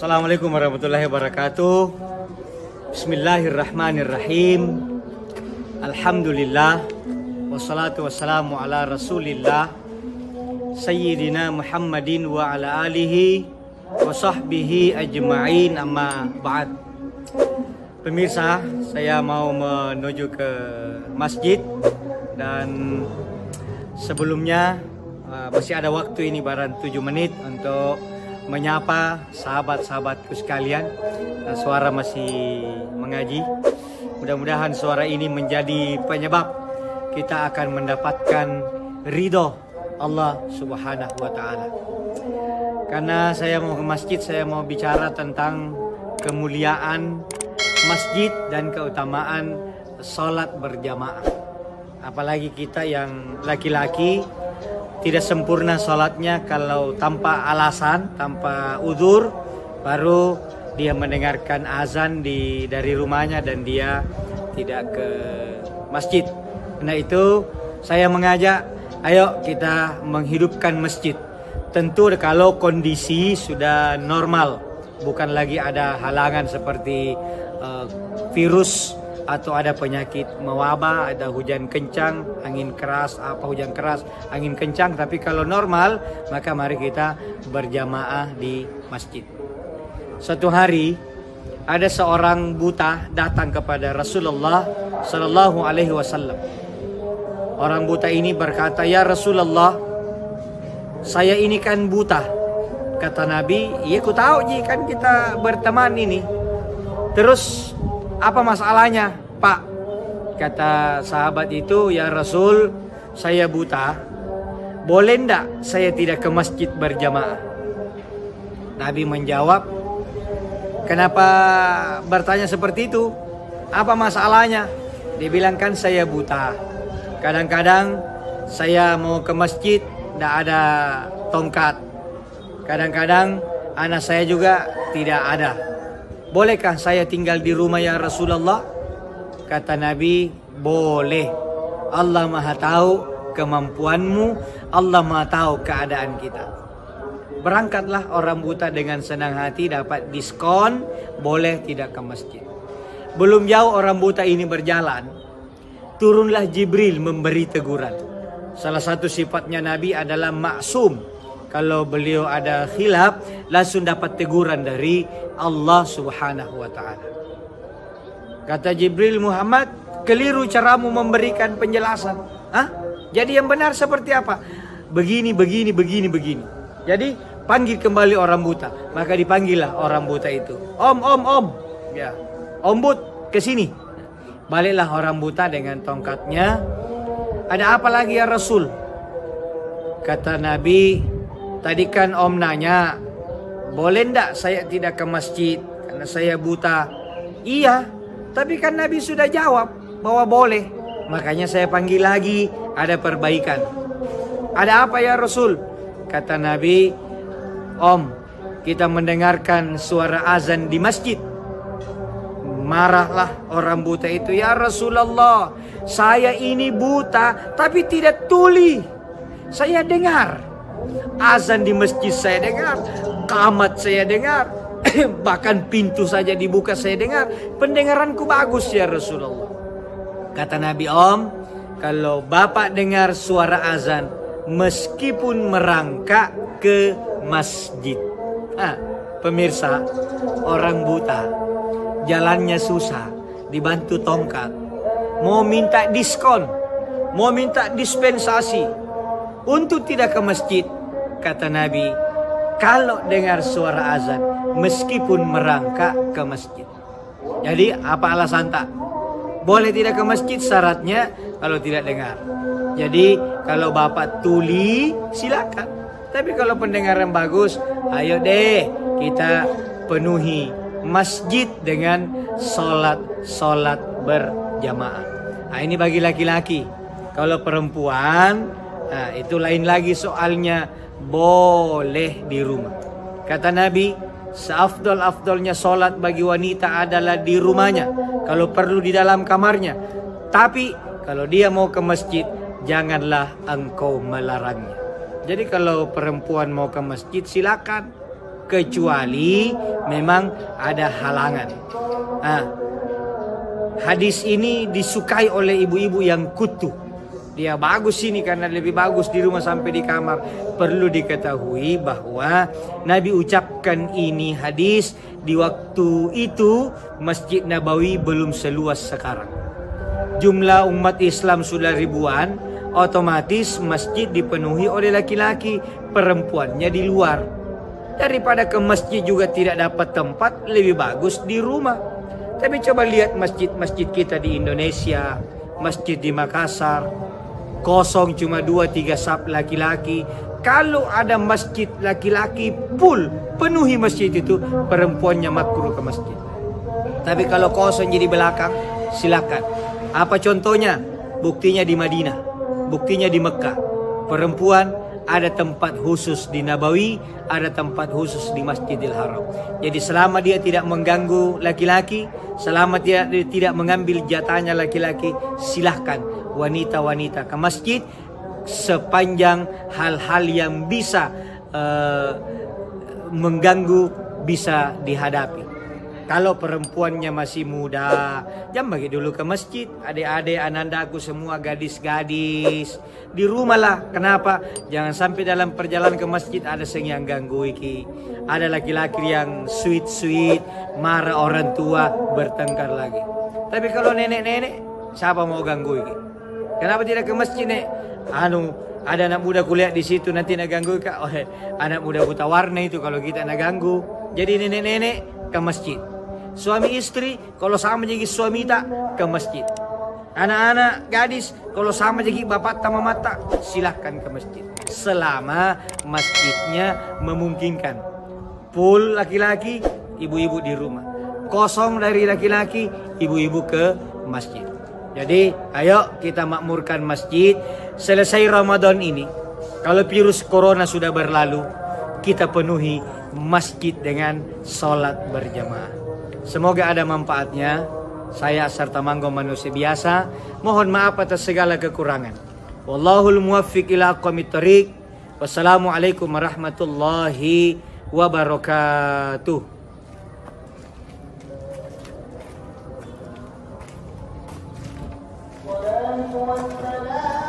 Assalamualaikum warahmatullahi wabarakatuh. Bismillahirrahmanirrahim. Alhamdulillah. Wassalatu wassalamu ala rasulillah Sayyidina Muhammadin wa ala alihi wa sahbihi ajma'in, amma ba'd. Pemirsa, saya mau menuju ke masjid. Dan sebelumnya masih ada waktu ini barang 7 menit untuk menyapa sahabat-sahabatku sekalian. Dan suara masih mengaji. Mudah-mudahan suara ini menjadi penyebab kita akan mendapatkan ridho Allah Subhanahu wa Ta'ala. Karena saya mau ke masjid, saya mau bicara tentang kemuliaan masjid dan keutamaan sholat berjamaah. Apalagi kita yang laki-laki, tidak sempurna sholatnya kalau tanpa alasan, tanpa uzur, baru dia mendengarkan azan dari rumahnya dan dia tidak ke masjid. Karena itu saya mengajak, ayo kita menghidupkan masjid. Tentu kalau kondisi sudah normal, bukan lagi ada halangan seperti virus atau ada penyakit mewabah, ada hujan kencang, angin keras, hujan keras, angin kencang. Tapi kalau normal, maka mari kita berjamaah di masjid. Suatu hari ada seorang buta datang kepada Rasulullah Sallallahu Alaihi Wasallam. Orang buta ini berkata, "Ya Rasulullah, saya ini kan buta." Kata Nabi, "Iya, ku tahu ji, kan kita berteman ini. Terus apa masalahnya, Pak?" Kata sahabat itu, "Ya Rasul, saya buta. Boleh ndak saya tidak ke masjid berjamaah?" Nabi menjawab, "Kenapa bertanya seperti itu? Apa masalahnya?" Dia bilang, "Kan saya buta. Kadang-kadang saya mau ke masjid, ndak ada tongkat. Kadang-kadang anak saya juga tidak ada. Bolehkah saya tinggal di rumah ya Rasulullah?" Kata Nabi, "Boleh. Allah Maha tahu kemampuanmu, Allah Maha tahu keadaan kita." Berangkatlah orang buta dengan senang hati, dapat diskon, boleh tidak ke masjid. Belum jauh orang buta ini berjalan, turunlah Jibril memberi teguran. Salah satu sifatnya Nabi adalah maksum. Kalau beliau ada khilaf, langsung dapat teguran dari Allah Subhanahu wa Ta'ala. Kata Jibril, "Muhammad, keliru caramu memberikan penjelasan. Jadi yang benar seperti apa?" Begini. Jadi panggil kembali orang buta. Maka dipanggillah orang buta itu. Om. Ya, Om But, ke sini." Baliklah orang buta dengan tongkatnya. "Ada apa lagi ya Rasul?" Kata Nabi, "Tadi kan Om nanya, boleh ndak saya tidak ke masjid karena saya buta?" "Iya, tapi kan Nabi sudah jawab bahwa boleh. Makanya saya panggil lagi, ada perbaikan." "Ada apa ya Rasul?" Kata Nabi, "Om, kita mendengarkan suara azan di masjid." Marahlah orang buta itu, "Ya Rasulullah, saya ini buta tapi tidak tuli. Saya dengar azan di masjid, saya dengar qamat, saya dengar bahkan pintu saja dibuka saya dengar. Pendengaranku bagus ya Rasulullah." Kata Nabi, "Om, kalau Bapak dengar suara azan meskipun merangkak ke masjid." Pemirsa, orang buta jalannya susah, dibantu tongkat, mau minta diskon, mau minta dispensasi untuk tidak ke masjid. Kata Nabi, kalau dengar suara azan meskipun merangkak ke masjid. Jadi apa alasan tak? Boleh tidak ke masjid, syaratnya kalau tidak dengar. Jadi kalau Bapak tuli silakan. Tapi kalau pendengaran bagus, ayo deh kita penuhi masjid dengan sholat berjamaah. Ini bagi laki-laki. Kalau perempuan, itu lain lagi soalnya, boleh di rumah. Kata Nabi, seafdol-afdolnya sholat bagi wanita adalah di rumahnya, kalau perlu di dalam kamarnya. Tapi kalau dia mau ke masjid, janganlah engkau melarangnya. Jadi kalau perempuan mau ke masjid silakan. kecuali memang ada halangan. Hadis ini disukai oleh ibu-ibu yang kutu. Dia bagus ini karena lebih bagus di rumah sampai di kamar. Perlu diketahui bahwa Nabi ucapkan ini hadis di waktu itu Masjid Nabawi belum seluas sekarang. Jumlah umat Islam sudah ribuan, otomatis masjid dipenuhi oleh laki-laki, perempuannya di luar. Daripada ke masjid juga tidak dapat tempat, lebih bagus di rumah. Tapi coba lihat masjid-masjid kita di Indonesia, masjid di Makassar, kosong cuma 2-3 saf laki-laki. Kalau ada masjid laki-laki full, penuhi masjid itu, perempuannya makruh ke masjid. Tapi kalau kosong jadi belakang, silakan. Apa contohnya? Buktinya di Madinah, buktinya di Mekah. Perempuan ada tempat khusus di Nabawi, ada tempat khusus di Masjidil Haram. Jadi selama dia tidak mengganggu laki-laki, selama dia tidak mengambil jatahnya laki-laki, silahkan wanita-wanita ke masjid sepanjang hal-hal yang bisa mengganggu bisa dihadapi. Kalau perempuannya masih muda, jangan bagi dulu ke masjid. Adik-adik, anandaku semua gadis-gadis di rumah lah. Kenapa? Jangan sampai dalam perjalanan ke masjid ada yang ganggu iki. Ada laki-laki yang sweet, marah orang tua, bertengkar lagi. Tapi kalau nenek-nenek, siapa mau ganggu iki? Kenapa tidak ke masjid, Nek? Ada anak muda kuliah di situ, nanti nak ganggu kak. Oh, anak muda buta warna itu kalau kita nak ganggu. Jadi nenek-nenek ke masjid. Suami istri kalau sama jadi suami tak ke masjid. Anak-anak gadis kalau sama jadi bapak sama mata, silahkan ke masjid. Selama masjidnya memungkinkan. Full laki-laki, ibu-ibu di rumah. Kosong dari laki-laki, ibu-ibu ke masjid. Jadi ayo kita makmurkan masjid. Selesai Ramadan ini, kalau virus corona sudah berlalu, kita penuhi masjid dengan sholat berjamaah. Semoga ada manfaatnya. Saya Asar Tamanggo, manusia biasa. Mohon maaf atas segala kekurangan. Wallahul muwaffiq ila aqwamit thoriq. Wassalamualaikum warahmatullahi wabarakatuh. والسلام